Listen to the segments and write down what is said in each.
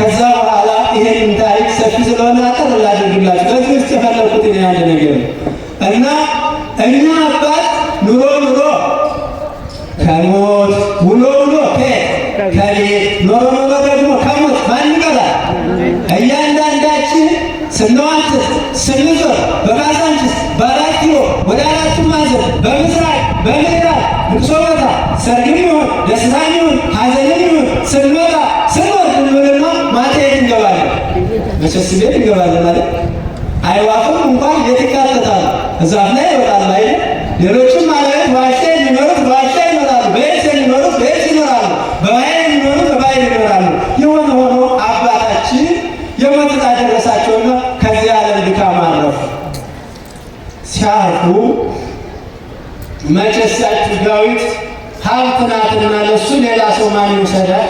ከዛ በኋላ ይሄን ታሪክ ሰፊ ስለሆነ አጠር ላድርግላችሁ። በዚህ ውስጥ የፈለኩት እኔ አንድ ነገር እና እኛ አባት ኑሮ ከሞት ውሎ ከቤት ኖሮ ደግሞ ከሞት ማን ይቀራል? እያንዳንዳችን ስንዋትት ስንዞር በካዛንችስ በአራት ኪሎ ወደ አራቱ ማዕዘን በምስራቅ በምዕራብ ልቅሶ ቦታ ሰርግም ይሁን ደስታም ይሁን ሐዘንም ይሁን ስንወጣ ስንወርድ እንበልና ማታ የት እንገባለን? መቼስ ቤት እንገባለን አይደል? አይዋፍም እንኳን የት ይካተታሉ? እዛፍ ላይ ይወጣሉ አይደል? ሌሎችም ማለት ዋሻ የሚኖሩት ዋሻ ይኖራሉ፣ በየት የሚኖሩት በየት ይኖራሉ፣ በባህር የሚኖሩት በባህር ይኖራሉ። የሆነ ሆኖ አባታችን የሞት ዕጣ ደረሳቸውና ከዚህ ዓለም ድካም አረፉ። ሲያርፉ መቼስ ያቺ ዳዊት ሀብት ናትና ለእሱ ሌላ ሰው ማን ይውሰዳል?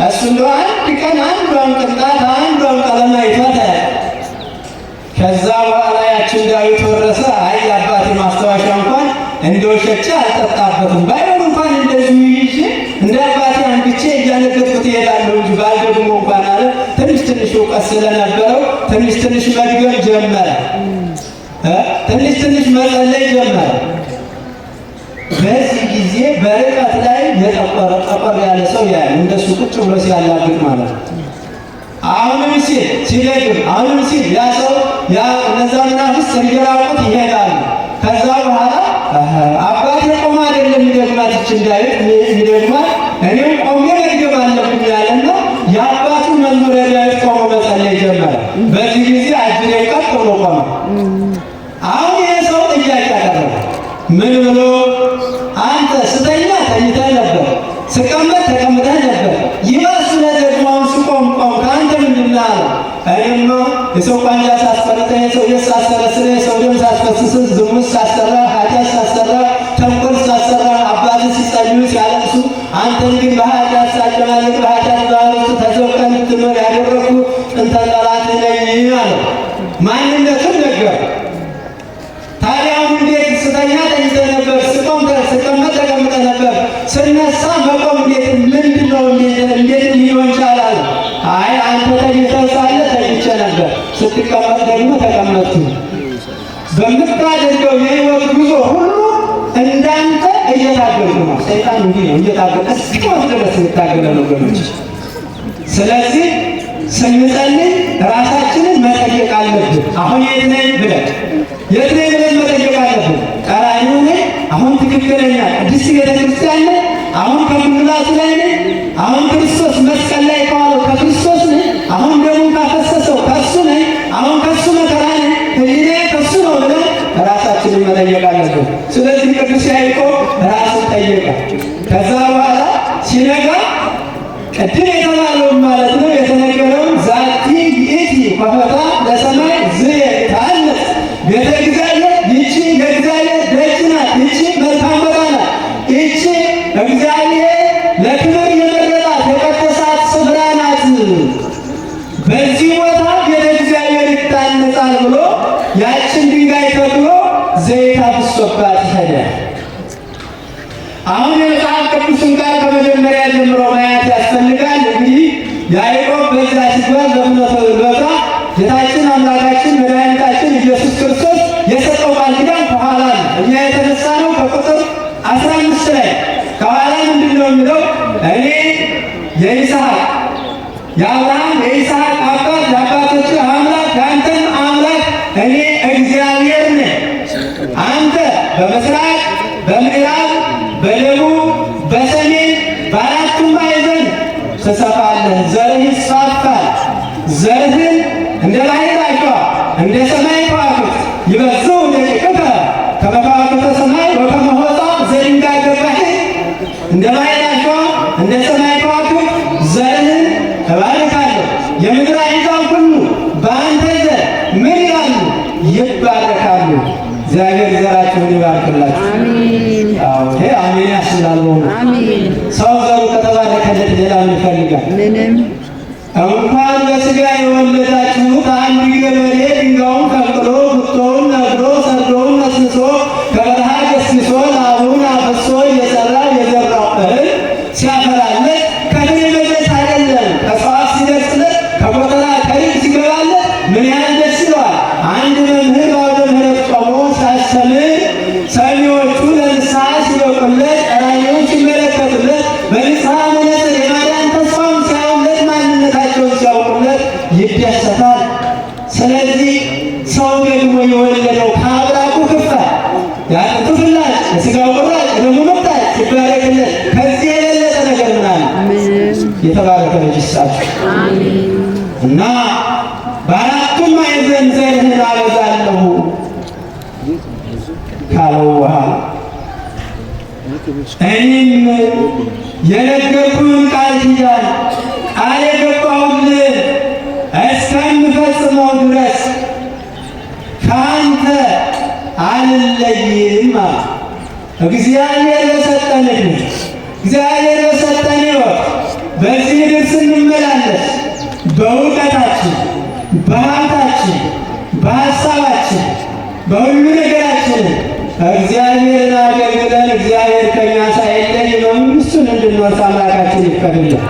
እሱ እንደው አንድ ቀን አንዷን ቅንጣት አንዷን ቀለም አይቷት ከዛ በኋላ ያችን ዳዊት ወረሰ። አይ አባቴ ማስታወሻ እንኳን እንደው ሸጬ አልጠጣበትም፣ ባይሆን እንኳን እንደዚህ ይዤ እንደ አባቴ አንግቼ እያነገጥኩት እሄዳለሁ እንጂ ባልደግሞ እንኳን አለ። ትንሽ እውቀት ስለነበረው ትንሽ መድገም ጀመረ፣ ትንሽ መጸለይ ጀመረ። በዚህ ጊዜ በርቀት ላይ ጠቆር ያለ ሰው ያለ እንደሱ ቁጭ ብሎ ሲያላግጥ ማለት ነው። አሁንም ሲደግም አሁንም ያ ሰው እነዛ መናፍስት እንጀራቁት ይሄዳሉ። ከዛ በኋላ አባቴ ቆሞ አይደለም የሚደግማት ይችን ዳዊት የሚደግማት እኔም ቆሜ መድገም አለብኝ ያለና የአባቱ መዝሙረ ዳዊት ቆሞ መጸለይ ጀመረ። በዚህ ጊዜ አጅሬ ቀጥ ብሎ ቆመ። አሁን ይሄ ሰው ጥያቄ አቀረበ። ምን ብሎ? አንተ ስተኛ ተኝተህ ነበር፣ ስቀመጥ ተቀምጠህ ነበር፣ ይባስ ደግሞ አሁን ስቆም ከአንተ ምንድን ነው አለ። እኔማ የሰው ቋንጃ ሳስፈርጠ የሰው ሳሰረስረ የሰው ደም ሳስፈስስ ዝሙት ሳሰራ ኃጢአት ሳሰራ ተንኮል ሳሰራ አባት ሲጸልዩ ሲያለቅሱ አንተን ግን በኃጢአት ሳጨማለቅ በኃጢአት ባህር ውስጥ ተዘፍቀህ እንድትኖር ያደረኩ ጥንተ ጠላት ነኝ አለ። ማንነቱን ነገር ታዲያ እንዴት ስተኛ ተኝተህ ነበር፣ ስቀመጥ ተቀምጠህ ነበር፣ ስነሳ መቆም ምንድነው እንዴት ሊሆን ይቻላል? አይ አንተ ተኝተህ ሳለ ተኝቼ ነበር፣ ስትቀመጥ ደግሞ ተቀመጥኩ። በምታደርገው የህይወት ጉዞ ሁሉ እንዳንተ እየታገልኩ ነው። ሰይጣን እንዲህ ነው እየታገለ እስኪሞት ድረስ የሚታገለ ነው ወገኖች። ስለዚህ ስንጸልይ ራሳችንን መጠየቅ አለብን። አሁን የት ነኝ ብለን መጠየቅ አለብን። ቀራንዮ ነኝ? አሁን ትክክለኛ ቅድስት ቤተክርስቲያን ነኝ? አሁን ከጉልላቱ ላይ ነኝ? አሁን ክርስቶስ መስቀል ላይ ከዋለው ከክርስቶስ ነኝ? አሁን ደግሞ ካፈሰሰው ከሱ ነኝ? አሁን ከሱ መከራ ነኝ? ህሊናዬ ከሱ ነው ብለን ራሳችንን መጠየቅ አለብን። ስለዚህ ቅዱስ ያዕቆብ ራሱን ጠየቀ። ከዛ በኋላ ሲነጋ ቅድም የተባለውን ማለት ነው የተነገረውን ዛቲ ይእቲ ወፈታ ለሰማይ ዝታነት ቤተ እግዚአብሔር ይቺ የእግዚአብሔር ደጅ ናት። ይቺ መልካም ቦታ ናት። ይቺ እግዚአብሔር ለክብር የመረጣት የቀደሳት ስፍራ ናት። በዚህ ቦታ ቤተ እግዚአብሔር ይታነጻል ብሎ ያችን ድንጋይ ተክሎ ዘይት አፍሶባት ሄደ። አሁን የመጽሐፍ ቅዱስን ቃል ከመጀመሪያ ጀምሮ ማየት ያስፈልጋል። እንግዲህ ያዕቆብ በዛ ሲጓዝ በእምነቱ ቦታ ጌታችን አምላካችን መድኃኒታችን ኢየሱስ ክርስቶስ የሰጠው ቃል ኪዳን ከኋላ ነው። እኛ የተነሳ ነው ከቁጥር 15 ላይ ከኋላ ምንድን ነው የሚለው? እኔ የይስሐቅ የአብርሃም የይስሐቅ አባት የአባቶች አምላክ የአንተም አምላክ እኔ እግዚአብሔር ነኝ። አንተ በምስራቅ በምዕራብ በደቡብ በሰሜን በአራቱም ማዕዘን ትሰፋለህ፣ ዘርህ ይስፋፋል። ዘርህን እንደ ባሕር አሸዋ እንደ ሰማይ ከዋክብት ይበዝሑ ደቂቅከ ከመ ከዋክብተ ሰማይ ወከመ ሆጻ ዘድንጋይ ገባህ። እንደ ባሕር አሸዋ እንደ ሰማይ ከዋክብት ዘርህን እባርካለሁ። የምድር አሕዛብ ሁሉ በአንተ ዘር ምን ይላሉ? ይባረካሉ። እግዚአብሔር ዘራችሁን ይባርክላችሁ። አሜን። ይሄ አሜን ያስብላል። አሜን። ሰው ዘሩ ከተባረከለት ሌላ ምን ይፈልጋል? ምንም። እንኳን በስጋ የወለዳችሁት አንድ ገበሬ ድንጋዩን ቀቅሎ ጉቶውን ነግሮ ሰርዶውን ነስንሶ ከበረሃ ገስግሶ ላቡን አፍሶ እየሰራ የዘራው እህል ሲያፈራለት ከፍሬ በለስ አይደለም ከእጽዋት ሲደርስለት ይስጣችሁ እና በአራቱም ማዕዘን ዘርህን አበዛለሁ ካለው በኋላ እኔም የነገርኩህን ቃል ኪዳን ቃል የገባሁልህ እስከምፈጽመው ድረስ ከአንተ አልለይም አለ። እግዚአብሔር በሰጠን ዕድሜ እግዚአብሔር በሰጠን ሕይወት በዚህ ምድር ስንመላለስ በእውቀታችን፣ በሀብታችን፣ በሀሳባችን፣ በሁሉ ነገራችን እግዚአብሔርን አገልግለን እግዚአብሔር ከኛ ሳይለይ መንግሥቱን እንድንወርስ አምላካችን ይፍቀድልን።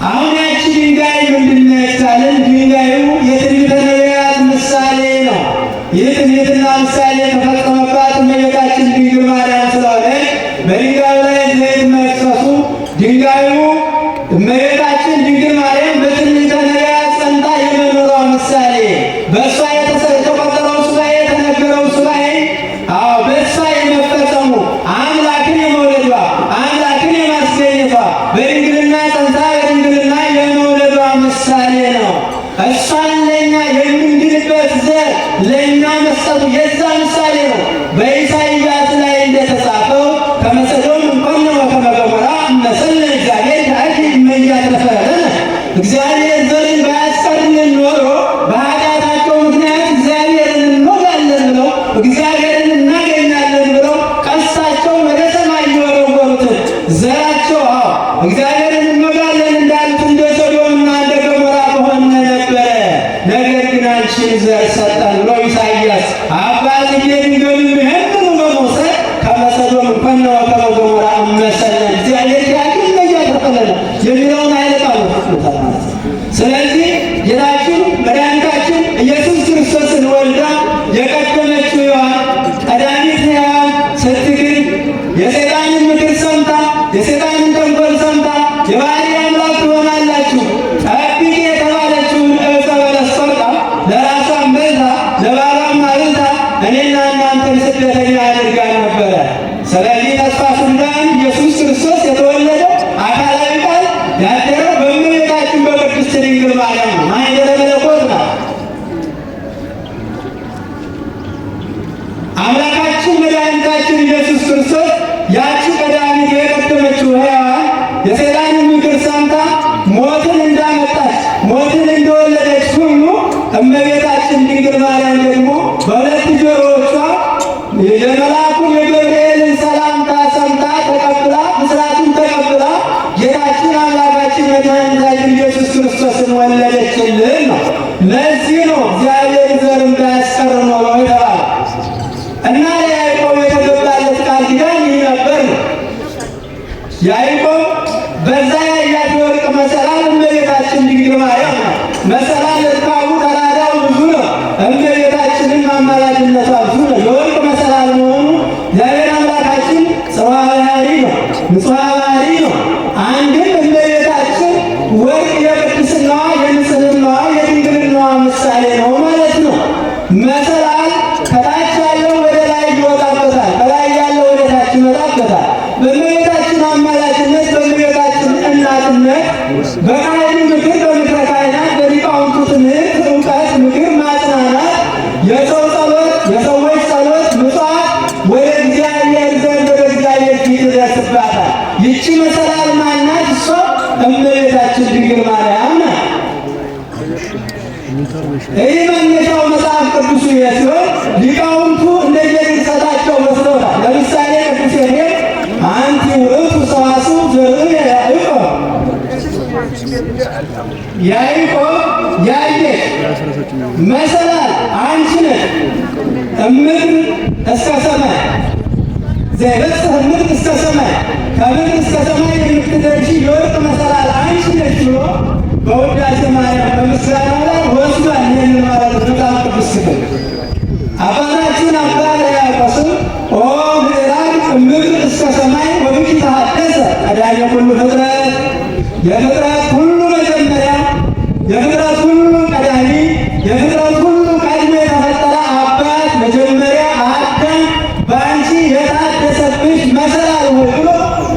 አሁን ያቺ ድንጋይ ምንድን ነች ካልን ድንጋዩ የትንቢተ ነቢያት ምሳሌ ነው። ይህ ትንቢትና ምሳሌ የተፈጸመባት እመቤታችን ድንግል ማርያም ስለሆነ በድንጋዩ ላይ ዘይት መፍሰሱ ድንጋዩ እመቤታችን ድንግል ማርያም በትንቢተ ነቢያት ጸንታ የመኖሯ ምሳሌ በእሷ የተቆጠረው ሱባዔ የተነገረው ሱባዔ በእሷ የመፈጸሙ አምላክን የመውለዷ አምላክን የማስገኘቷ በድንግልና ጸንታ በድንግልና የመውለዷ ምሳሌ ነው። እሷን ለእኛ የምንድንበት ዘር ለእኛ መስጠቱ የዛ ምሳሌ ነው። በኢሳይያስ ላይ እንደተጻፈው ከመሰዶም እንኳን ወከመ ገሞራ መሰለ እግዚአብሔር ከአኪ እመያትረፈለነ እግዚአብሔር ዘርን ባያስቀርልን ኖሮ በኃጢአታቸው ምክንያት እግዚአብሔርን እንወጋለን ብለው እግዚአብሔርን እናገኛለን ብለው ቀስታቸው ወደ ሰማይ የወረወሩትን ዘራቸው እግዚአብሔርን እንወጋለን እንዳሉት እንደ ሶዶምና እንደ ገሞራ በሆነ ነበረ። ነገር ግን አንቺን ዘር ሰጠን ብሎ ኢሳይያስ አባት ድንግልን ይህንኑ በመውሰድ ከመሰዶም እንኳን ወከመ ገሞራ መሰለን እግዚአብሔር ያችን እመያትረፈለነ የሚለውን ኃይለ ቃል ወስዶታል ማለት ነው። ስለዚህ ጌታችን መድኃኒታችን ኢየሱስ ክርስቶስን ወልዳ የቀደመችው ሔዋን ቀዳሚት ሔዋን ስትግል የሰይጣንን ምክር ሰምታ የሰይጣንን ተንኮል ሰምታ የባሕርይ አምላክ ትሆናላችሁ ጠብቂ የተባለችውን ዕፀ በለስ ቆርጣ ለራሷን በልታ ለባሏም አብልታ እኔና እናንተን ስደተኛ አድርጋን ነበረ። ስለዚህ ተስፋ ስንዳን ኢየሱስ ክርስቶስ የተወለደው አካላዊ ቃል ያደረው በእመቤታችን በቅድስት ድንግል ማርያም ነው። ማኅደረ መለኮት ናት። አምላካችን መድኃኒታችን ኢየሱስ ክርስቶስ ያቺ ቀዳሚት የቀደመችው ሔዋን የሰይጣንን ምክር ሰምታ ሞትን እንዳመጣች ሞትን እንደወለደች ሁሉ እመቤታችን ድንግል ማርያም ደግሞ በሁለት ጆሮዎቿ የመልአኩን የገብርኤልን ሰላምታ ሰምታ ተቀብላ ምስራቱን ተቀብላ ጌታችን አምላካችን መድኃኒታችን ኢየሱስ ክርስቶስን ወለደችልን ነው። ለዚህ ነው እግዚአብሔር ዘርን ባያስቀር ኖሮ የተባለ እና ለያዕቆብ የተገባለት ቃል ኪዳን ይህ ነበር ነው። ያዕቆብ በዛ ያያት የወርቅ መሰላል እመቤታችን ድንግል ማርያም ነው። መሰላል እርካቡ ተራዳው ብዙ ነው። እመቤታችንን ማማላጅነቷ ብዙ ነው። የወርቅ መሰላል መሆኑ እግዚአብሔር አምላካችን ጽዋ ባሕሪ ነው፣ ንጹሐ ባሕሪ ነው። አንድም እመቤታችን ወርቅ የቅድስናዋ የንጽሕናዋ የድንግልናዋ ምሳሌ ነው ማለት ነው። መሰላል ከታች ያለው ወደ ላይ ይወጣበታል፣ ከላይ ያለው ወደ ታች ይወጣበታል። በእመቤታችን አማላጅነት በእመቤታችን እናትነት በካህኑ ምክር በምክረ ካህናት በሊቃውንቱ ትምህርት እውቀት ምክር ማጽናናት የሰው ጸሎት የሰዎች ጸሎት ምጽዋት ወደ እግዚአብሔር ዘንድ ወደ እግዚአብሔር ፊት ይደርስባታል። ይቺ መሰላል ማናት? እሷ እመቤታችን ድንግል ማርያም ናት። ይህ መነሻው መጽሐፍ ቅዱስ ሲሆን ሊቃውንቱ እንደየድርሰታቸው ወስደውታል። ለምሳሌ ቅዱስ ኤፍሬም አንቲ ውእቱ ሰዋስው ዘርእ ያዕቆብ ያዕቆብ ያየሽ መሰላል አንቺ ነሽ እምድር እስከ ሰማይ ዘይበጽሕ እምድር እስከ ሰማይ ከምድር እስከ ሰማይ የምትደርሺ የወርቅ መሰላል አንቺ ነሽ ብሎ በውዳሴ ማርያም በምስጋናው ላይ ወስዷል። ይህን ማለት በጣም ቅዱስ ክፍል አባታችን አባ ሕርያቆስም ኦ ምዕራብ እምድር እስከ ሰማይ ወብኪ ተሐደሰ ቀዳሜ ኩሉ ፍጥረት የፍጥረት ሁሉ መጀመሪያ የፍጥረት ሁሉ ቀዳሚ የፍጥረት ሁሉ ቀድሞ የተፈጠረ አባት መጀመሪያ አዳም በአንቺ የታደሰብሽ መሰላል ሆይ ብሎ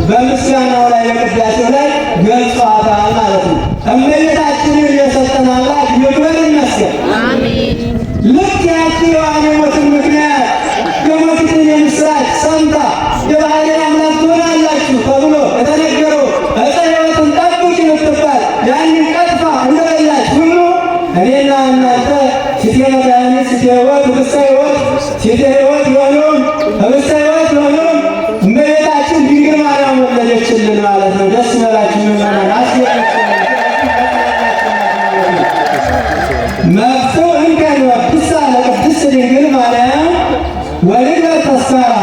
በምስጋናው ላይ በቅዳሴው ላይ ገልጿታል ማለት እመቤታችንን የሰጠን አምላክ ይክበር ይመስገን። አሜን። ልክ ያቺ የዋኔ ሞትን ምክንያት የሞትን የምስራች ሰምታ የባህሪ አምላክ ትሆናላችሁ ተብሎ የተነገረው ዕፀ ሕይወትን ጠብቂ የምትባል ያንን ቀጥፋ እንደበላች ሁሉ እኔና እናንተ ፊቴ መድኃኒት ፊቴ ሕይወት ህብስተ ሕይወት ፊቴ ሕይወት የሆነውን ህብስተ ሕይወት የሆነውን እመቤታችን ድንግል ማርያም ወለደችልን ማለት ነው። ደስ ይበላችሁ ምእመናን። መብቱ እንከን ወድሳ ለቅድስት ድንግል ማርያም ወልደት ተስካራ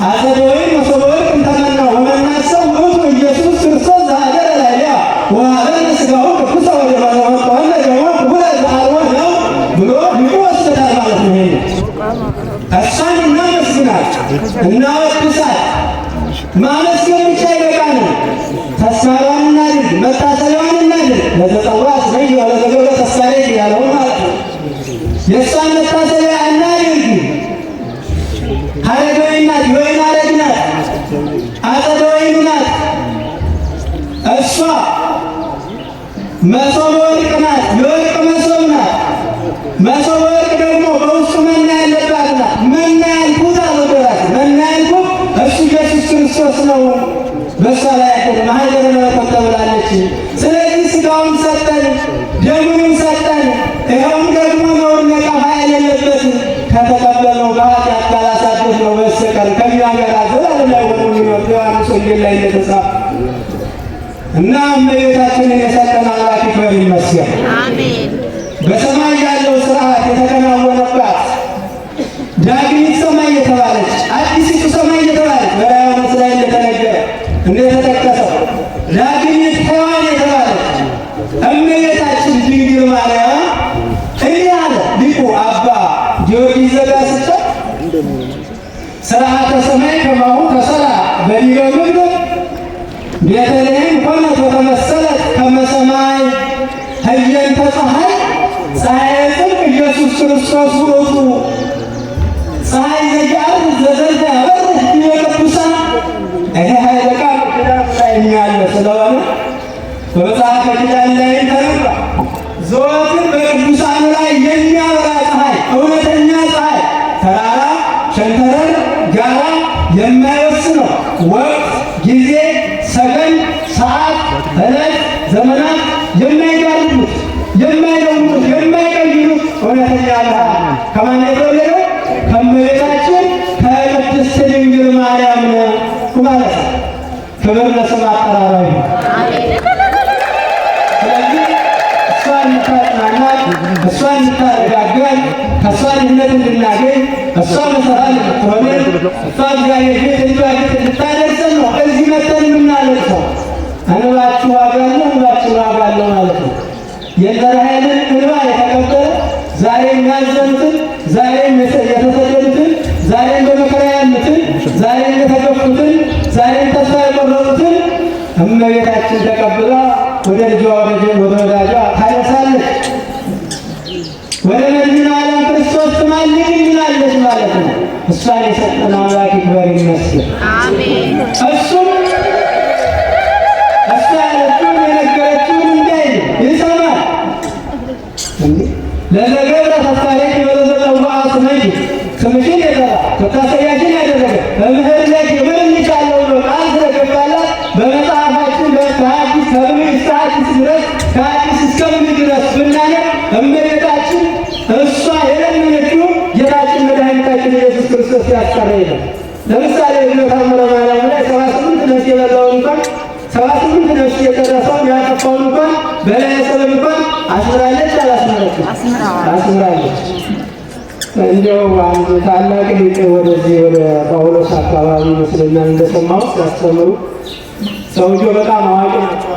አጸደ ወይን መሶበ ወርቅ እንተመናው ወመናሰው ውእቱ ኢየሱስ ክርስቶስ ዘሀገረ ላዕሌሃ ወሀበነ ሥጋሁ ቅዱሰ ወደመ ወተወልደ ደግሞ ክቡረ ዘአልቦ ነው ብሎ ሊቁ ወስዶታል ማለት ነው። ይሄን እሷን እናመስግናት እናወድሳት። ማመስገን ብቻ አይበቃንም። ተስካሯን እናድርግ፣ መታሰቢያዋን እናድርግ። ለዘጸውዐ ስመየ ወለዘገብረ ተስካሬኪ ያለው ማለት ነው። የእሷን መታሰቢያ እናድርግ። ሐረገ ወይን ናት፣ የወይን ሐረግ ናት፣ አጸደ ወይኑ ናት። እሷ መሶበ ወርቅ ናት፣ የወርቅ መሶብ ናት። መሶበ ወርቅ ደግሞ በውስጡ መና ያለባት ናት። መና ያልኩት አልወደራት መና ያልኩት እሱ ኢየሱስ ክርስቶስ ነው። በእሷ ላይ ያለ ማኅደረ መለኮት ተብላለች። ስለዚህ ሥጋውን ሰጠን፣ ደሙንም ሰጠን። ይኸውም ደግሞ ነውር ነቀፋ የሌለበት ከተቀበልነው በኃጢአት ካላሳደፍነው በስተቀር ከእኛ ጋር ዘላለም አይሆንም የሚኖር ዮሐንስ ወንጌል ላይ እንደተጻፈ እና እመቤታችንን የሰጠን አምላክ ይክበር ይመስገን። አሜን። በሰማይ ያለው ሥርዓት የተከናወነባት ዳግሚት ሰማይ የተባለች አዲሲቱ ሰማይ የተባለች በራእየ ዮሐንስ ላይ እንደተነገረ እንደተጠቀሰው ዳግሚት ሔዋን የተባለች እመቤታችን ድንግል ማርያም እንዲህ አለ ሊቁ አባ ጊዮርጊስ ዘጋስጫ ሥርዓተ ሰማይ ከማሁ ተሰራ በዲበ ምድር ቤተልሔም ኮነት ወተመሰለት ከመ ሰማይ ህየንተ ፀሐይ ፀሐየ ጽድቅ ኢየሱስ ክርስቶስ ውእቱ ፀሐይ ዘያዕርግ ዘዘልፈ ያበርህ ዲበ ቅዱሳን። ይሄ ኃይለ ቃል ኪዳን ላይ ያለ ስለሆነ በመጽሐፈ ኪዳን ላይ ተነግሯል። ዘወትር በቅዱሳኑ ላይ የሚያበራ ፀሐይ፣ እውነተኛ ፀሐይ፣ ተራራ ሸንተረር ጋራ የማይወስነው ወቅት፣ ጊዜ፣ ሰከንድ፣ ሰዓት፣ ዕለት፣ ዘመናት የማይጋርዱት የማይለውጡት የማይቀይሩት እውነተኛ ብርሃን ከማን የተወለደው? ከእመቤታችን ከቅድስት ድንግል ማርያም ነው ማለት ነው። ክብር ለስም አጠራሯ ነው። ስለዚህ እሷን እንድታጽናናት፣ እሷን እንድታረጋጋን፣ ከእሷ ድህነት እንድናገኝ፣ እሷ መሰላል እንድትሆነን፣ እሷ እግዚአብሔር ፊት እንድታደርሰን ነው እዚህ መተን የምናለቅሰው። እንባችሁ ዋጋ አለው፣ እንባችሁ ዋጋ አለው ማለት ነው። የዘራሄልን እንባ የተቀበለ ዛሬም ያዘኑትን፣ ዛሬም የተሰደዱትን፣ ዛሬም በመከራ ያሉትን፣ ዛሬም የተገፉትን፣ ዛሬም ተስፋ የቆረጡትን እመቤታችን ተቀብላ ወደ ልጇ ወደ ወዳጇ ታደርሳለች። ወደ መድኃኔ ዓለም ክርስቶስ ትማልድልናለች ማለት ነው። እሷን የሰጠን አምላክ ይክበር ይመስገን። አሜን። እሱም እሷ ያለችውን የነገረችውን እንዳይል ይሰማል። ለዘገብረ ተስካሬኪ ወለዘጸውዐ ስመኪ ስምሽን የጠራ መታሰቢያሽን ያደረገ በምህረት የምርልሻለሁ ብሎ ቃል ስለገባላት በመጽሐፋችን ከሐዲስ ከብሉይ እስከ ሐዲስ ድረስ ከሐዲስ እስከ ብሉይ ድረስ ብናነብ እመቤታችን እሷ የለመነችው ጌታችን መድኃኒታችን ኢየሱስ ክርስቶስ ያስቀረ የለም። ለምሳሌ በታምረ ማርያም ላይ 78 ነፍስ የበላውን እንኳን 78 ነፍስ የጨረሰውን ያጠፋውን እንኳን በላይ ሰበብ እንኳን አስምራለች። አላስመረችም? አስምራለች። እንዲያው አንድ ታላቅ ሊቅ ወደዚህ ወደ ጳውሎስ አካባቢ ይመስለኛል እንደሰማሁት ሲያስተምሩ ሰውዬው በጣም አዋቂ ናቸው።